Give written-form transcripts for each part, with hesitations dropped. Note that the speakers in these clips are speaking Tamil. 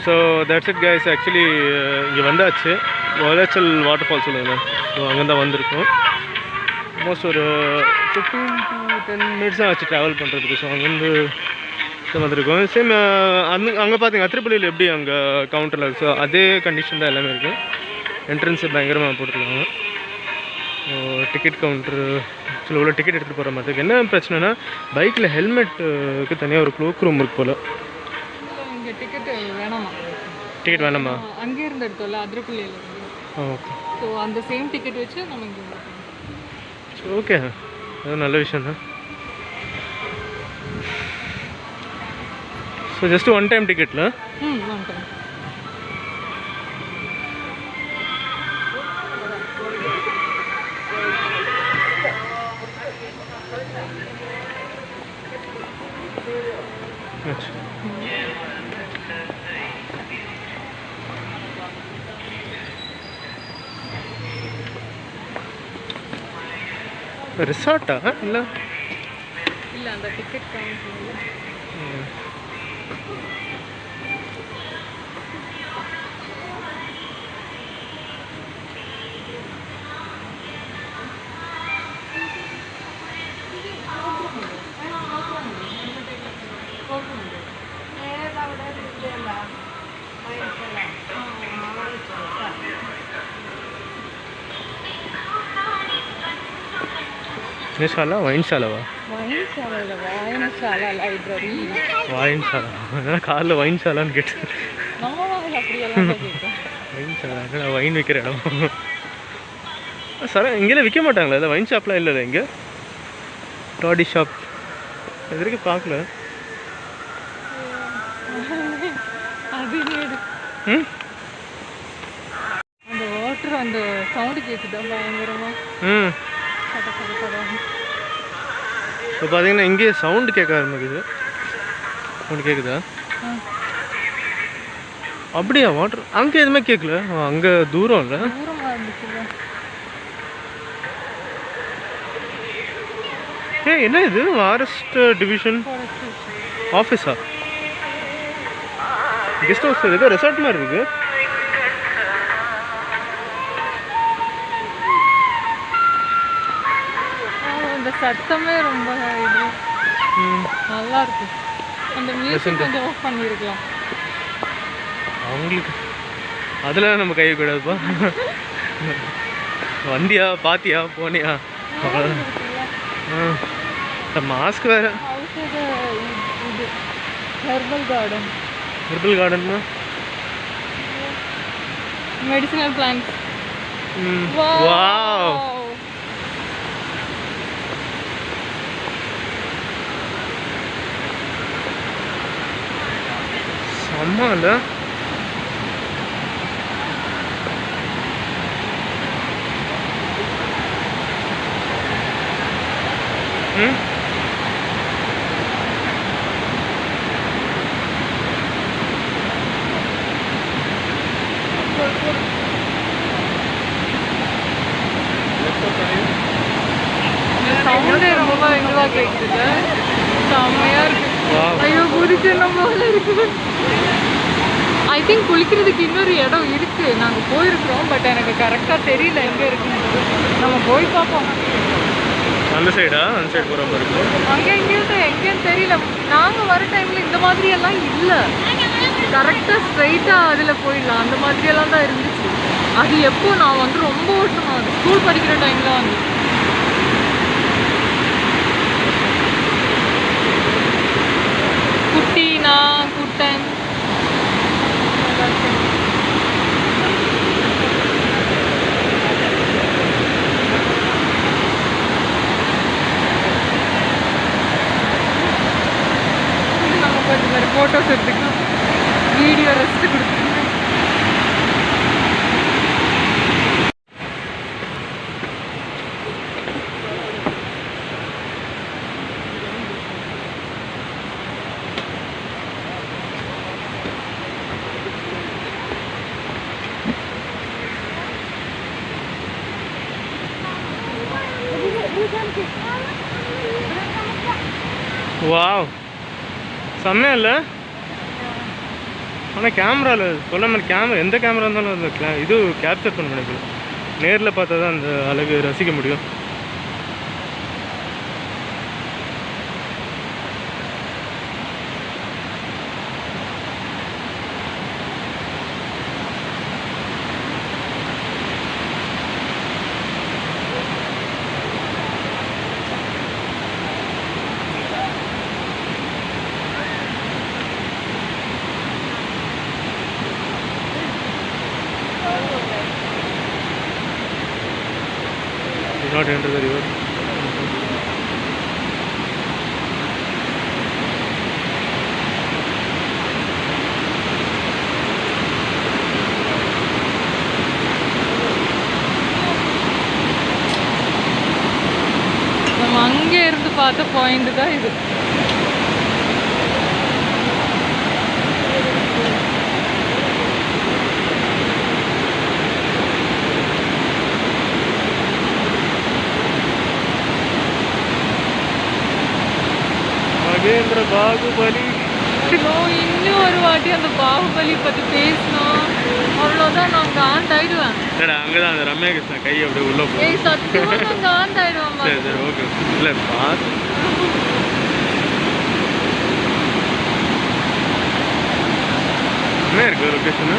So that's it guys. Actually இங்கே வந்தாச்சு, வதாச்சல் வாட்டர் ஃபால்ஸ் சொல்லுங்கள். ஸோ அங்கே தான் வந்திருக்கோம். ஆல்மோஸ்ட் ஒரு 15 to 10 minutes தான் ஆச்சு ட்ராவல் பண்ணுறதுக்கு. ஸோ அங்கேருந்து வந்திருக்கோம். சேம் அங்கே பார்த்தீங்க அத்திரப்பள்ளியில் எப்படி அங்கே கவுண்டரில், ஸோ அதே கண்டிஷன் தான் எல்லாமே இருக்குது. என்ட்ரன்ஸு பயங்கரமாக போட்டிருக்காங்க. டிக்கெட் கவுண்டரு ஆக்சுவலி இவ்வளோ டிக்கெட் எடுத்துகிட்டு போகிற மாதிரி இருக்குது. என்ன பிரச்சனைனா பைக்கில் ஹெல்மெட்டுக்கு தனியாக ஒரு க்ளோக் ரூம் இருக்கு போல். இங்கே டிக்கெட் வேணாமா? டிக்கெட் வேணாமா? அங்கே இருந்து எடுத்தோம்ல அதிரப்பள்ளியில். ஓகே. ஸோ அந்த சேம் டிக்கெட் வச்சு நம்ம இங்கே ஓகே, அது நல்ல விஷயம் தான். ஸோ ஜஸ்ட் ஒன் டைம் டிக்கெட்டில் ஒன் டைம். ரிசார்ட்டா? இல்லை இல்லை, அந்த டிக்கெட் கவுண்ட். வாயின்சாலா? வைன்சாலாவா? வாயின்சாலா லைப்ரரி. வாயின்சாலா? அதனால் காரில் வைன்சாலான்னு கேட்டேன். வைன்சாலா வைன் விற்கிற இடம். சார் இங்கெல்லாம் விற்க மாட்டாங்களா? இல்லை வைன் ஷாப்லாம் இல்லை இங்கே. டாடி ஷாப் இது வரைக்கும் பார்க்கல. அந்த வாட்டர் அந்த சவுண்டு கேட்குதா பயங்கரமா. இப்போ பார்த்தீங்கன்னா இங்கே சவுண்டு கேட்க ஆரம்பிக்குது. சவுண்டு கேட்குதா? அப்படியா? வாட்டர் அங்கே எதுவுமே கேட்கல. அங்கே தூரம் இல்லை. என்ன இது? ஃபாரஸ்ட் டிவிஷன் ஆஃபீஸா? கெஸ்ட் ஹவுஸ் ஏதோ ரெசார்ட் மாதிரி இருக்கு. அந்த சத்தமே ரொம்ப இது நல்லா இருக்கு. அந்த மியூசிக் கொஞ்சம் ஆஃப் பண்ணிருக்கலாம் அவங்களுக்கு. அதில் நம்ம கை கூடாதுப்பா. வந்தியா, பாத்தியா, போனியா? மாஸ்க் வேற. இது ஹெர்பல் கார்டன். ஹெர்பல் கார்டன்னா மெடிசினல் பிளான்ட்ஸ். வாவ், செம்ம இல்ல? சவுண்டே ரொம்ப இதுவாக கேட்குது. செம்மையா இருக்கு. ஐயோ குதிக்கணும் போல இருக்கு. ஐ திங்க் குளிக்கிறதுக்கு இன்னொரு இடம் இருக்கு. நாங்கள் போயிருக்கிறோம், பட் எனக்கு கரெக்டாக தெரியல எங்கே இருக்குன்னு. நம்ம போய் பார்ப்போம். அந்த சைடா? அந்த சைடு போகிற மாதிரி இருக்கு. அங்கே எங்கேன்னு தெரியல. நாங்கள் வர டைமில் இந்த மாதிரியெல்லாம் இல்லை. கரெக்டாக ஸ்ட்ரைட்டாக அதில் போயிடலாம். அந்த மாதிரியெல்லாம் தான் இருந்துச்சு. அது எப்போ நான் வந்து ரொம்ப வருஷமாக அது ஸ்கூல் படிக்கிற டைமில் வந்து. குட்டினா குட்டன் நம்ம கொஞ்சம் மாதிரி ஃபோட்டோஸ் எடுத்துக்கலாம். வீடியோ ரெஸ்ட் கொடுத்துருங்க. வாவ், செம்மையா இல்லை? ஆனால் கேமராவில் சொல்ல மாதிரி எந்த கேமரா இருந்தாலும் அந்த இது கேப்சர் பண்ண முடியாது. நேரில் பார்த்தா தான் அந்த அழகு ரசிக்க முடியும். Not enter the river. நம்ம அங்கே இருந்து பார்த்த பாயிண்ட் தான் இது. பாகுபலி இன்னும் ஒரு வாட்டி அந்த பாகுபலி பத்தி பேசணும், அவ்வளோதான் நான் காண்டாயிடுவேன். அங்கதான் அந்த ரம்யா கிருஷ்ணன் கை அப்படியே உள்ள போய் சத்தியமா நான் காண்டாயிடுவேன். சரி சரி ஓகே. இல்லை பார்த்து என்ன இருக்கு லொக்கேஷனு?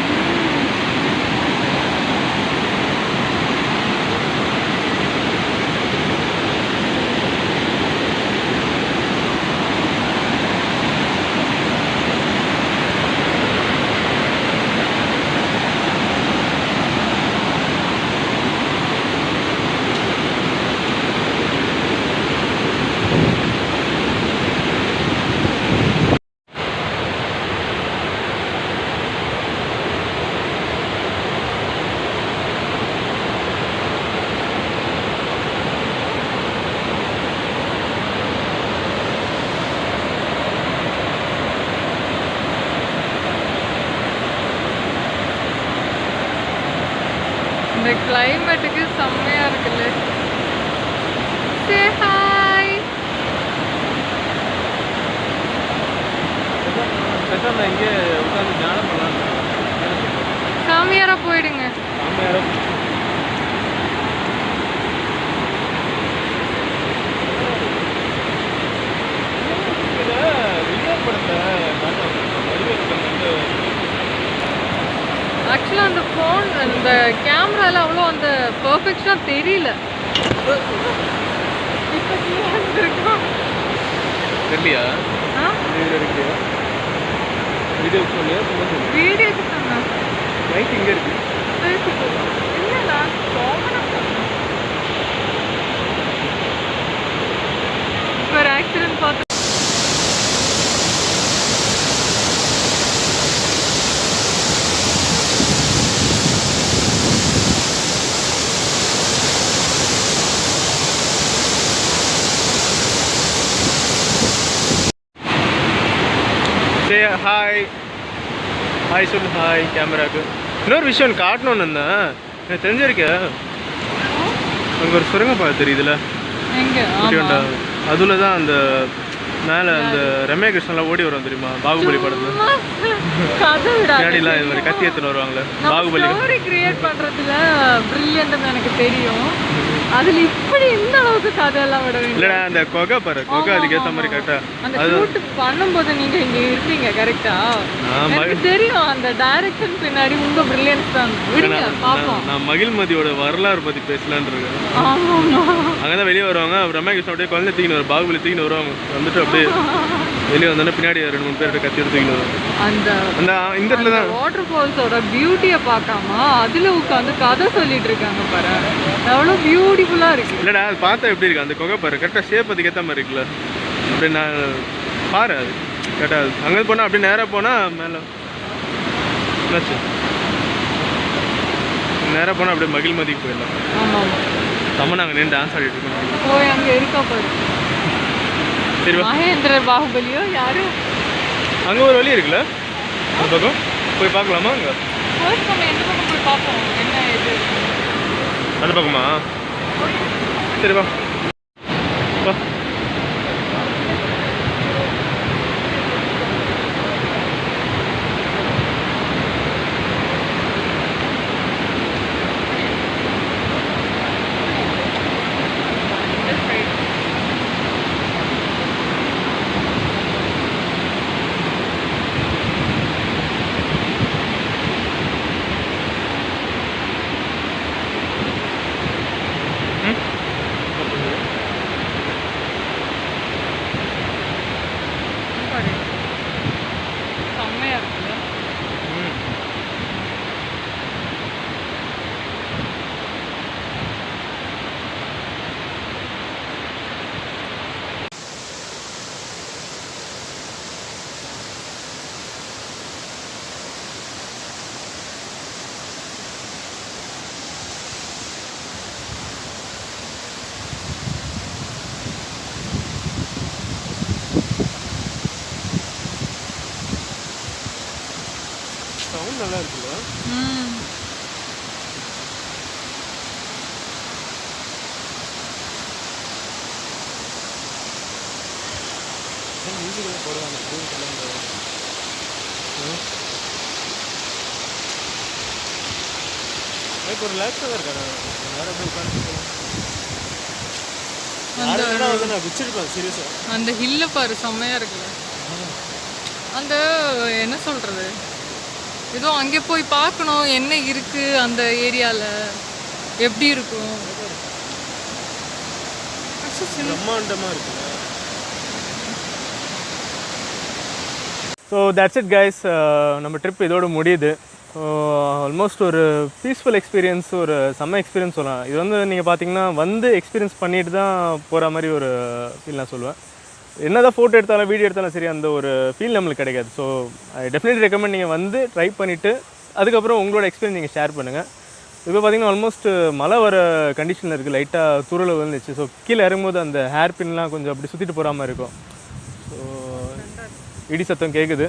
இந்த கிளைமேட்டுக்கு செம்மையா இருக்குல்ல. Say hi. இங்கே உட்காந்து தியானம் பண்ணலாம். சாமியாரா போயிடுங்க. ஆக்சுவலாக அந்த ஃபோன் அந்த கேமராவில் அவ்வளோ அந்த பர்ஃபெக்ஷனாக தெரியல. இப்போ இருக்கோம் தெரியலையா? வீடியோக்கு சொன்னேன். லைட் இங்கே இருக்கு. இல்லைண்ணா இப்போ ஒரு ஆக்சிடென்ட் பார்த்து ஹாய் ஹாய் சொல்லு. ஹாய் கேமராக்கு. இன்னொரு விஷயம் காட்டணும்னு இருந்தேன். எனக்கு தெரிஞ்சிருக்கேன் அங்கே ஒரு சுரங்கப்பாதை தெரியுதுல்ல, அதில் தான் அந்த மேலே அந்த ரம்யா கிருஷ்ணன்லாம் ஓடி வரும் தெரியுமா, பாகுபலி படத்துல பின்னாடிலாம் இது மாதிரி கத்தி எடுத்துன்னு வருவாங்களே பாகுபலி. ஸ்டோரி கிரியேட் பண்ணுறதுல ப்ரில்லியன்ட்னு எனக்கு தெரியும். அதில் இப்படி இந்த அளவுக்கு கதையெல்லாம் விட இல்லைடா. அந்த கொகை பாரு, கொகை அதுக்கேற்ற மாதிரி கரெக்டாக அது பண்ணும்போது நீங்கள் இங்கே இருப்பீங்க கரெக்டா, எனக்கு தெரியும். அந்த டைரக்ஷன் பின்னாடி உங்கள் ப்ரில்லியன்ஸ் தான். பார்ப்போம். நான் மகிழ்மதியோட வரலாறு பற்றி பேசலான்னு இருக்கேன். அங்கே தான் வெளியே வருவாங்க. ரம்யா கிருஷ்ணன் அப்படியே குழந்தை தூக்கின்னு வரும், பாகுபலி தூக்கின்னு வருவாங்க. வந்துட்டு அப்படியே வெளியே வந்தோடனே பின்னாடி 2-3 பேர்கிட்ட கத்தி எடுத்து தூக்கின்னு வருவாங்க. அந்த இந்த இடத்துல தான் வாட்டர் ஃபால்ஸோட பியூட்டியை பார்க்காம அதில் உட்காந்து கதை சொல்லிட்டு இருக்காங்க பாரு, எவ்வளோ பியூட்டிஃபுல்லாக இருக்கு. இல்லைடா அது பார்த்தா எப்படி இருக்கு அந்த கொகை பாரு, கரெக்டாக ஷேப் அதுக்கு ஏற்ற மாதிரி இருக்குல்ல. அப்படி நான் பாரு அது கரெக்டாக அங்கே போனால் அப்படி நேராக போனால் மேலே என்னாச்சு, நேராக போனால் அப்படியே மகிழ்மதிக்கு போயிடலாம். ஆமாம் நம்ம நாங்கள் நின்று டான்ஸ் ஆடிட்டு இருக்கோம். போய் அங்கே இருக்கா பாரு. சரி மகேந்திரர் பாகுபலியோ யாரு அங்கே ஒரு வழி இருக்குல்ல, அந்த பக்கம் போய் பார்க்கலாமா? அங்கே நம்ம எந்த பக்கம் போய் பார்ப்போம் என்ன இது அந்த பக்கமா? சரி வா வா. சவுண்ட் நல்லா இருக்குல்ல. மியூசிக் போடுவாங்க இப்போ ரிலாக்ஸாக தான் இருக்காரு. வேறு எப்படி உட்காந்து நான் வச்சிருப்பேன் சீரியஸாக. அந்த ஹில்லை பாரு, செம்மையாக இருக்குல்ல. அந்த என்ன சொல்கிறது, ஏதோ அங்கே போய் பார்க்கணும் என்ன இருக்குது அந்த ஏரியாவில், எப்படி இருக்கும். பிரம்மாண்டமாக இருக்குல்ல. ஸோ தட்ஸ் இட் கைஸ், நம்ம ட்ரிப் இதோடு முடியுது. ஸோ ஆல்மோஸ்ட் ஒரு பீஸ்ஃபுல் எக்ஸ்பீரியன்ஸ், ஒரு செம்ம எக்ஸ்பீரியன்ஸ் சொல்லலாம். இது வந்து நீங்கள் பார்த்தீங்கன்னா வந்து எக்ஸ்பீரியன்ஸ் பண்ணிட்டு தான் போகிற மாதிரி ஒரு ஃபீல் நான் சொல்லுவேன். என்ன தான் ஃபோட்டோ எடுத்தாலும் வீடியோ எடுத்தாலும் சரி அந்த ஒரு ஃபீல் நம்மளுக்கு கிடைக்காது. ஸோ ஐ டெஃபினெட்லி ரெக்கமெண்ட் நீங்கள் வந்து ட்ரை பண்ணிவிட்டு அதுக்கப்புறம் உங்களோட எக்ஸ்பீரியன்ஸ் நீங்கள் ஷேர் பண்ணுங்கள். இப்போ பார்த்தீங்கன்னா ஆல்மோஸ்ட் மழை வர கண்டிஷனில் இருக்குது, லைட்டாக தூரல் வந்துச்சு. ஸோ கீழே இறங்கும்போது அந்த ஹேர் பின்லாம் கொஞ்சம் அப்படி சுற்றிட்டு போகிற மாதிரி இருக்கும். ஸோ இடி சத்தம் கேட்குது.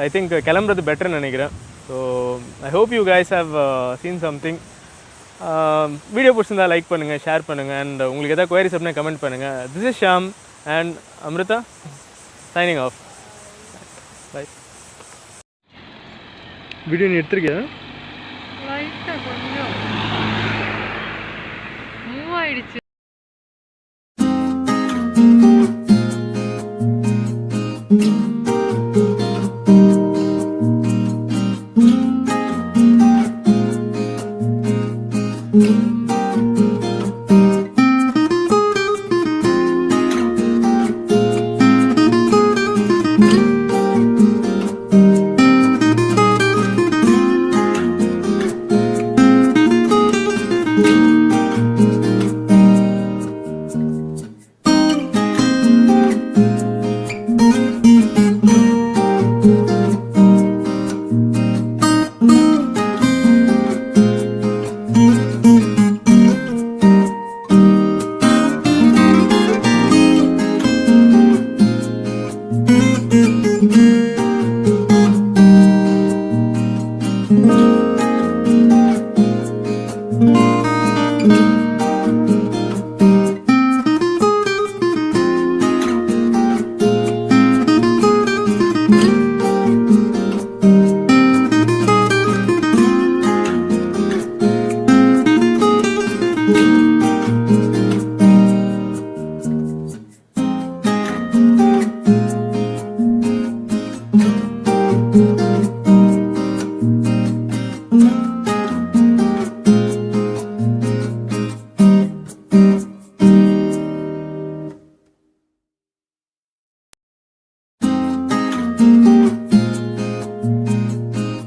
ஐ திங்க் கிளம்புறது பெட்டர்னு நினைக்கிறேன். So I hope you guys have seen something. Video பிடிச்சிருந்தா லைக் பண்ணுங்கள், ஷேர் பண்ணுங்கள், அண்ட் உங்களுக்கு எதாவது குவரிஸ் அப்படின்னா கமெண்ட் பண்ணுங்கள். This is Sham and Amrita signing off. Bye. Video நீ எடுத்துருக்கியா? லைட்டாக கொஞ்சம் மூவ் ஆயிடுச்சு.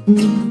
Thank you.